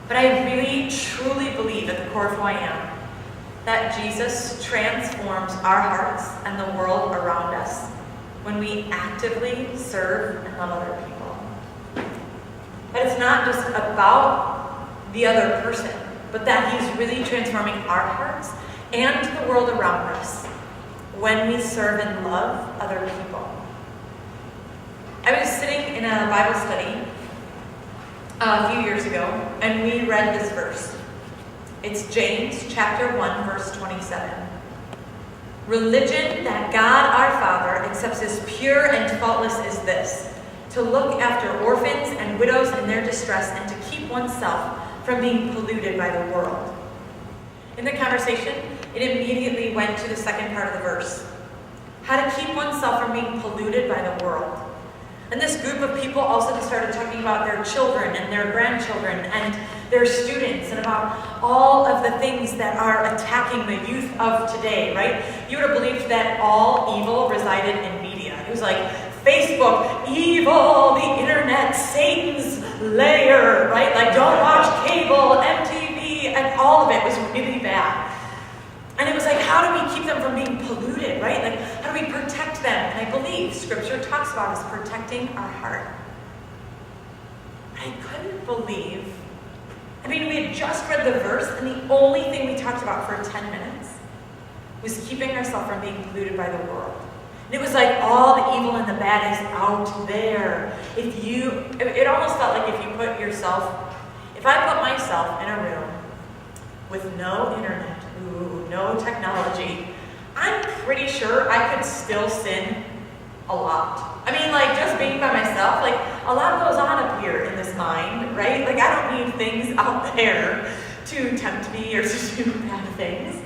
But I really, truly believe at the core of who I am that Jesus transforms our hearts and the world around us when we actively serve and love other people. That it's not just about the other person, but that he's really transforming our hearts and the world around us when we serve and love other people. I was sitting in a Bible study a few years ago, and we read this verse. It's James chapter 1, verse 27. Religion that God our Father accepts as pure and faultless is this: to look after orphans and widows in their distress and to keep oneself from being polluted by the world. In the conversation, it immediately went to the second part of the verse. How to keep oneself from being polluted by the world. And this group of people also just started talking about their children and their grandchildren and their students and about all of the things that are attacking the youth of today, right? You would have believed that all evil resided in media. It was like Facebook, evil, the internet, Satan's lair, right? Like don't watch cable, MTV, and all of it was really bad. And it was like, how do we keep them from being polluted, right? Like, how do we protect them? And I believe Scripture talks about us protecting our heart. But I couldn't believe, we had just read the verse, and the only thing we talked about for 10 minutes was keeping ourselves from being polluted by the world. And it was like all the evil and the bad is out there. It almost felt like if I put myself in a room with no internet, no technology, I'm pretty sure I could still sin a lot. Just being by myself, a lot goes on up here in this mind, right? I don't need things out there to tempt me or to do bad things.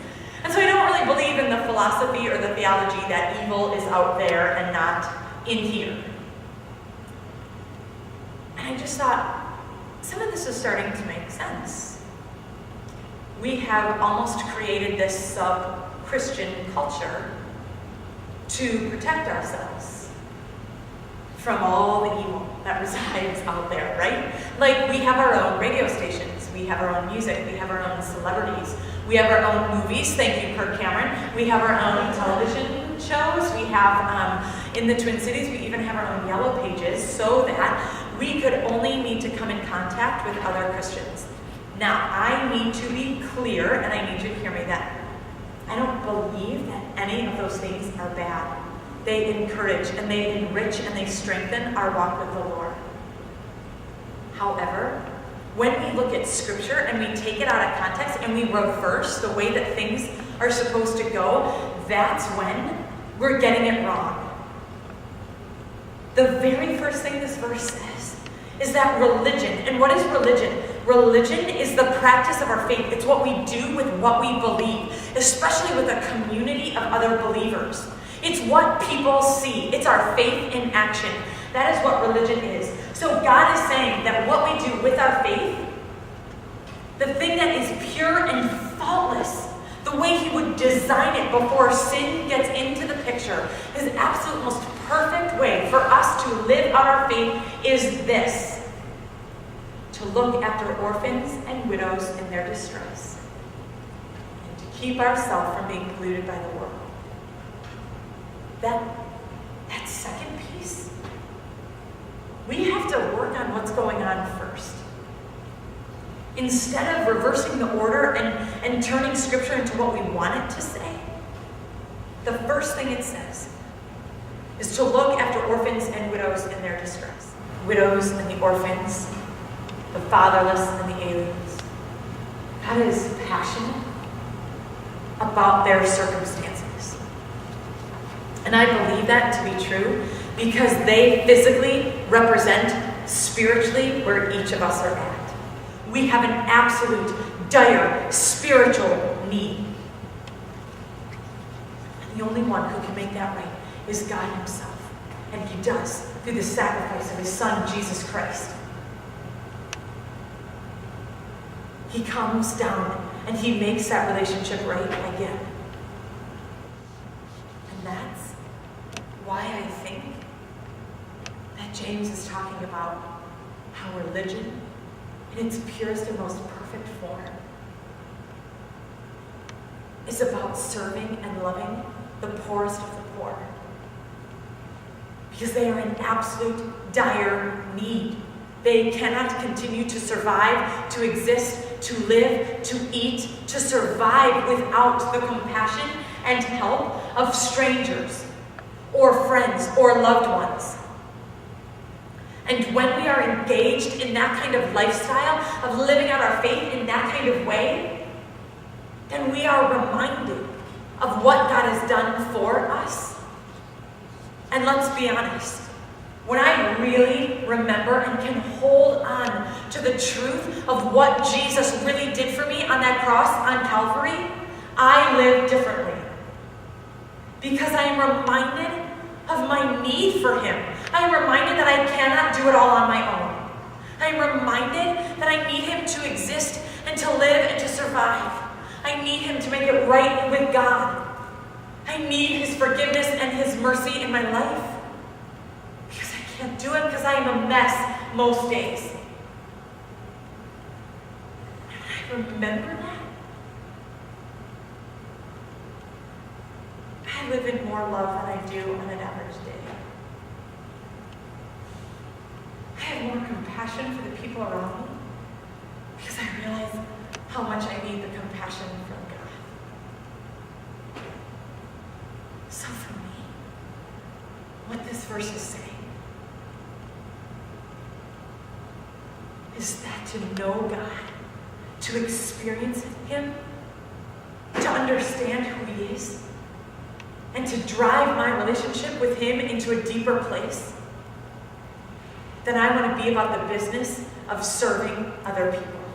And so I don't really believe in the philosophy or the theology that evil is out there and not in here. And I just thought, some of this is starting to make sense. We have almost created this sub-Christian culture to protect ourselves from all the evil that resides out there, right? We have our own radio stations, we have our own music, we have our own celebrities, we have our own movies, thank you, Kirk Cameron, we have our own television shows, we have, in the Twin Cities, we even have our own yellow pages so that we could only need to come in contact with other Christians. Now, I need to be clear, and I need you to hear me that I don't believe that any of those things are bad. They encourage, and they enrich, and they strengthen our walk with the Lord. However, when we look at Scripture and we take it out of context and we reverse the way that things are supposed to go, that's when we're getting it wrong. The very first thing this verse says is that religion, and what is religion? Religion is the practice of our faith. It's what we do with what we believe, especially with a community of other believers. It's what people see. It's our faith in action. That is what religion is. So God is saying that what we do with our faith, the thing that is pure and faultless, the way he would design it before sin gets into the picture, his absolute most perfect way for us to live out our faith is this: to look after orphans and widows in their distress, and to keep ourselves from being polluted by the world. That second piece, we have to work on what's going on first. Instead of reversing the order and turning Scripture into what we want it to say, the first thing it says is to look after orphans and widows in their distress. Widows and the orphans, the fatherless and the aliens. God is passionate about their circumstances. And I believe that to be true because they physically represent spiritually where each of us are at. We have an absolute dire spiritual need. And the only one who can make that right is God himself. And he does through the sacrifice of his Son, Jesus Christ. He comes down and he makes that relationship right again. And that's why I think that James is talking about how religion in its purest and most perfect form is about serving and loving the poorest of the poor. Because they are in absolute dire need. They cannot continue to survive, to exist, to live, to eat, to survive without the compassion and help of strangers or friends or loved ones. And when we are engaged in that kind of lifestyle, of living out our faith in that kind of way, then we are reminded of what God has done for us. And let's be honest, when I really remember and can hold on to the truth of what Jesus really did for me on that cross on Calvary, I live differently. Because I am reminded of my need for him. I am reminded that I cannot do it all on my own. I am reminded that I need him to exist and to live and to survive. I need him to make it right with God. I need his forgiveness and his mercy in my life. Because I can't do it because I am a mess most days. And when I remember that, I live in more love than I do on an average day. I have more compassion for the people around me because I realize how much I need the compassion from God. So for me, what this verse is saying is that to know God, to experience him, to understand who he is, and to drive my relationship with him into a deeper place, then I want to be about the business of serving other people.